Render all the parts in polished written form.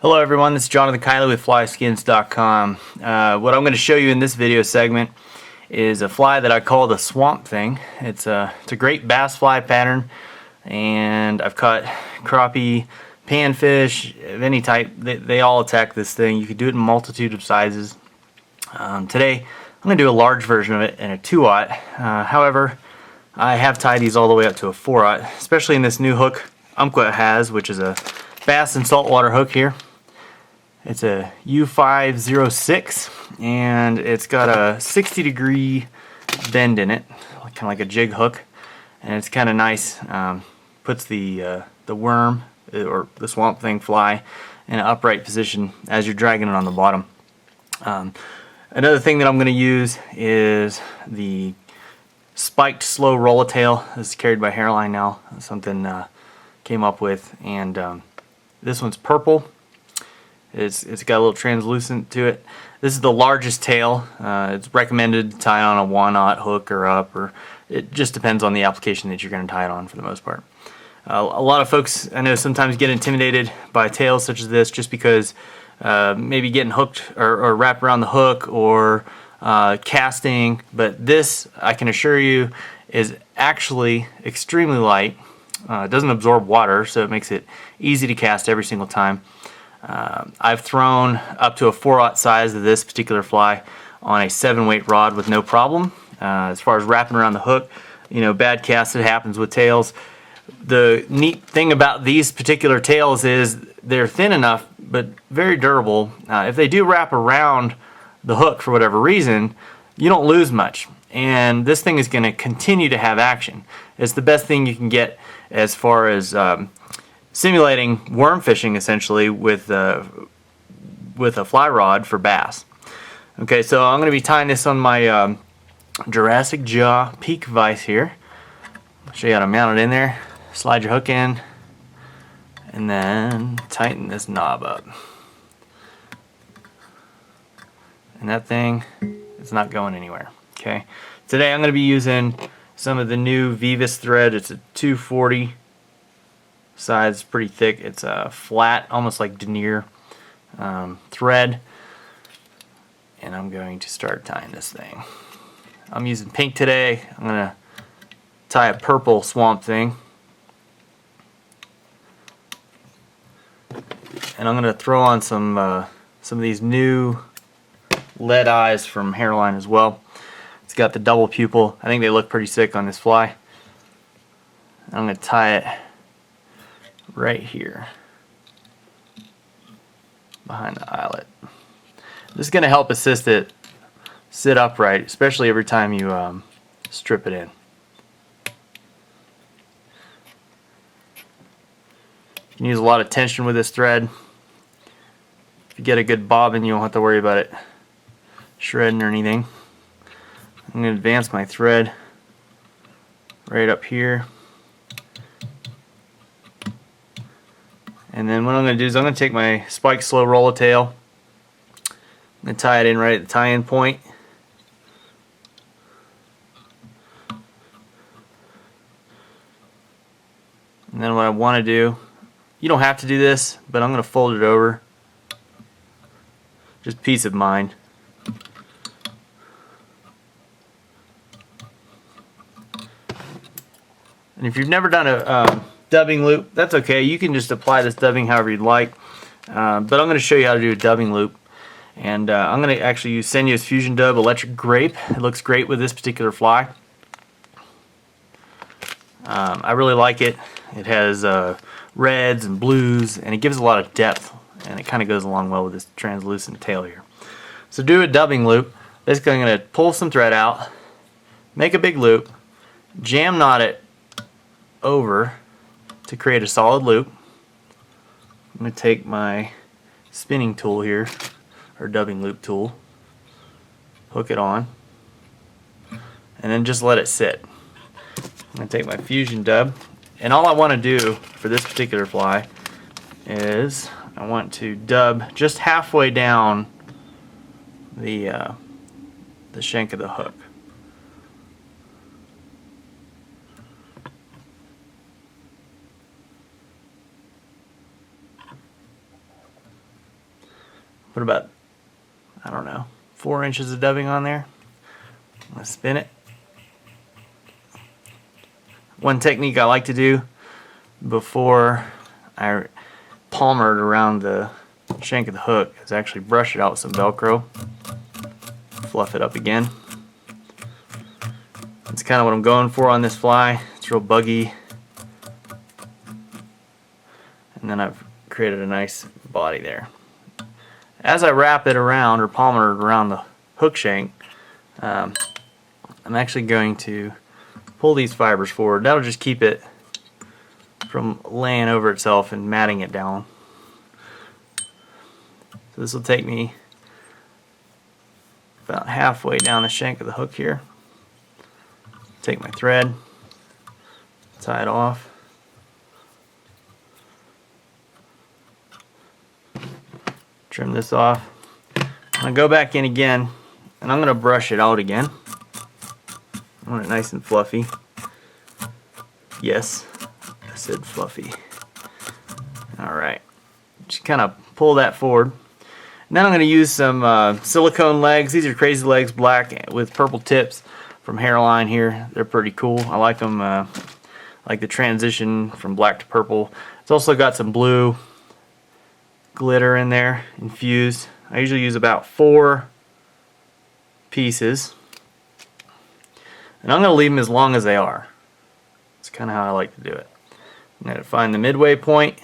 Hello everyone, this is Jonathan Kiley with FlySkins.com. What I'm going to show you in this video segment is a fly that I call the swamp thing. It's a great bass fly pattern, and I've caught crappie, panfish of any type. They all attack this thing. You can do it in a multitude of sizes. Today I'm going to do a large version of it in a 2/0. However, I have tied these all the way up to a 4/0, especially in this new hook Umpqua has, which is a bass and saltwater hook here. It's a U506, and it's got a 60-degree bend in it, kind of like a jig hook, and it's kind of nice. Puts the worm or the swamp thing fly in an upright position as you're dragging it on the bottom. Another thing that I'm going to use is the spiked slow Rolla tail. This is carried by Hairline now. Something came up with, and this one's purple. It's got a little translucent to it. This is the largest tail. It's recommended to tie on a 1/0 hook or up, or it just depends on the application that you're going to tie it on for the most part. A lot of folks I know sometimes get intimidated by tails such as this just because maybe getting hooked or wrapped around the hook or casting, but this, I can assure you, is actually extremely light. It doesn't absorb water, so it makes it easy to cast every single time. I've thrown up to a 4/0 size of this particular fly on a 7-weight rod with no problem. As far as wrapping around the hook, bad cast that happens with tails. The neat thing about these particular tails is they're thin enough but very durable. If they do wrap around the hook for whatever reason, you don't lose much, and this thing is going to continue to have action. It's the best thing you can get as far as simulating worm fishing, essentially, with a fly rod for bass. Okay, so I'm going to be tying this on my Jurassic Jaw Peak vise here. I'll show you how to mount it in there. Slide your hook in, and then tighten this knob up. And that thing is not going anywhere. Okay, today I'm going to be using some of the new Vivis thread. It's a 240 size, pretty thick. It's a flat, almost like denier thread, and I'm going to start tying this thing. I'm using pink today. I'm going to tie a purple swamp thing, and I'm going to throw on some of these new lead eyes from Hairline as well. It's got the double pupil. I think they look pretty sick on this fly. I'm going to tie it right here behind the eyelet. This is going to help assist it sit upright, especially every time you strip it in. You can use a lot of tension with this thread. If you get a good bobbin, you don't have to worry about it shredding or anything. I'm going to advance my thread right up here. And then what I'm going to do is I'm going to take my spiked slow Rolla tail. I'm going to tie it in right at the tie-in point. And then what I want to do, you don't have to do this, but I'm going to fold it over. Just peace of mind. And if you've never done a dubbing loop, that's okay. You can just apply this dubbing however you'd like. But I'm going to show you how to do a dubbing loop. And I'm going to actually use Senya's Fusion Dub Electric Grape. It looks great with this particular fly. I really like it. It has reds and blues, and it gives a lot of depth. And it kind of goes along well with this translucent tail here. So do a dubbing loop. Basically, I'm going to pull some thread out, make a big loop, jam knot it over to create a solid loop. I'm going to take my spinning tool here, or dubbing loop tool, hook it on, and then just let it sit. I'm going to take my Fusion Dub, and all I want to do for this particular fly is I want to dub just halfway down the shank of the hook. Put about, I don't know, 4 inches of dubbing on there. I'm going to spin it. One technique I like to do before I palmer it around the shank of the hook is actually brush it out with some Velcro. Fluff it up again. That's kind of what I'm going for on this fly. It's real buggy. And then I've created a nice body there. As I wrap it around or palmer it around the hook shank, I'm actually going to pull these fibers forward. That'll just keep it from laying over itself and matting it down. So this will take me about halfway down the shank of the hook here. Take my thread, tie it off. Trim this off. I'm going to go back in again and I'm going to brush it out again. I want it nice and fluffy. Yes, I said fluffy. Alright, just kind of pull that forward. And then I'm going to use some silicone legs. These are Crazy Legs black with purple tips from Hairline here. They're pretty cool. I like them, like the transition from black to purple. It's also got some blue glitter in there, infused. I usually use about 4 pieces. And I'm going to leave them as long as they are. That's kind of how I like to do it. I'm going to find the midway point,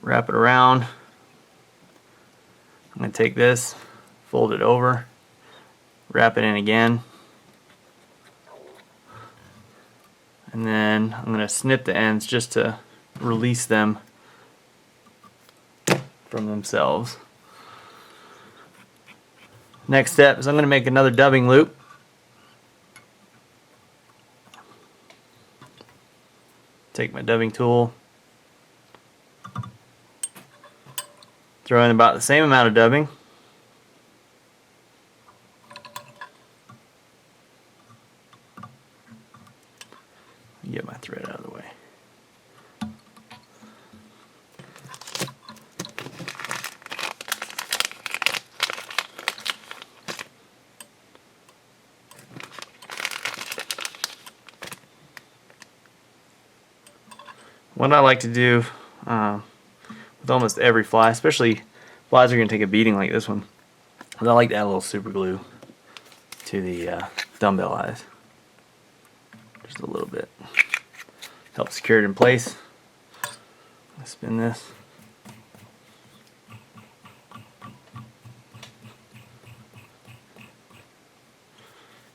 wrap it around. I'm going to take this, fold it over, wrap it in again, and then I'm going to snip the ends just to release them from themselves. Next step is I'm going to make another dubbing loop. Take my dubbing tool, throw in about the same amount of dubbing. Get my thread out of the way. What I like to do with almost every fly, especially flies are going to take a beating like this one, is I like to add a little super glue to the dumbbell eyes. Just a little bit. Helps secure it in place. Let's spin this.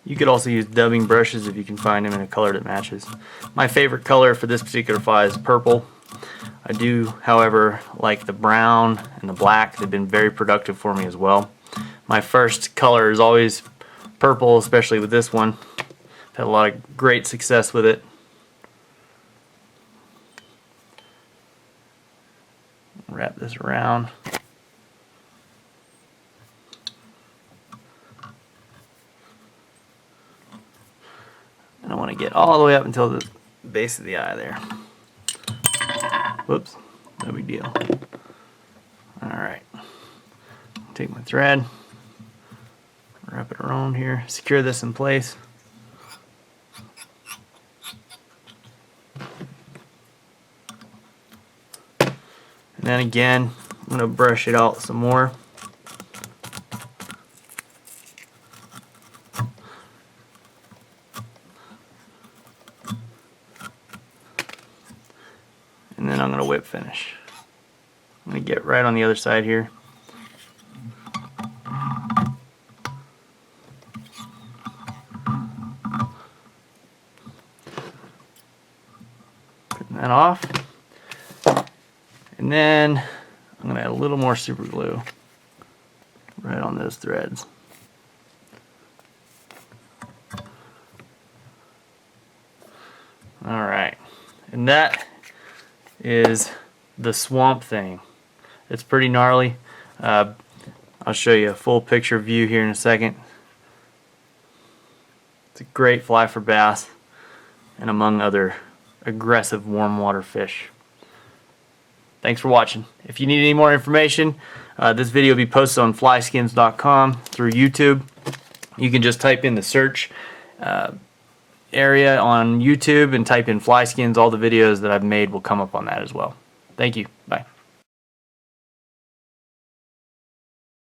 You could also use dubbing brushes if you can find them in a color that matches. My favorite color for this particular fly is purple. I do, however, like the brown and the black. They've been very productive for me as well. My first color is always purple, especially with this one. I've had a lot of great success with it. Wrap this around. And I want to get all the way up until the base of the eye there. Whoops, no big deal. Alright, take my thread, wrap it around here, secure this in place. And then again, I'm going to brush it out some more. And then I'm going to whip finish. I'm going to get right on the other side here. Putting that off. And then I'm going to add a little more super glue right on those threads. Alright, and that is the Swamp Thing. It's pretty gnarly. I'll show you a full picture view here in a second. It's a great fly for bass and among other aggressive warm water fish. Thanks for watching. If you need any more information, This video will be posted on flyskins.com through YouTube. You can just type in the search area on YouTube and type in fly skins. All the videos that I've made will come up on that as well. Thank you. Bye.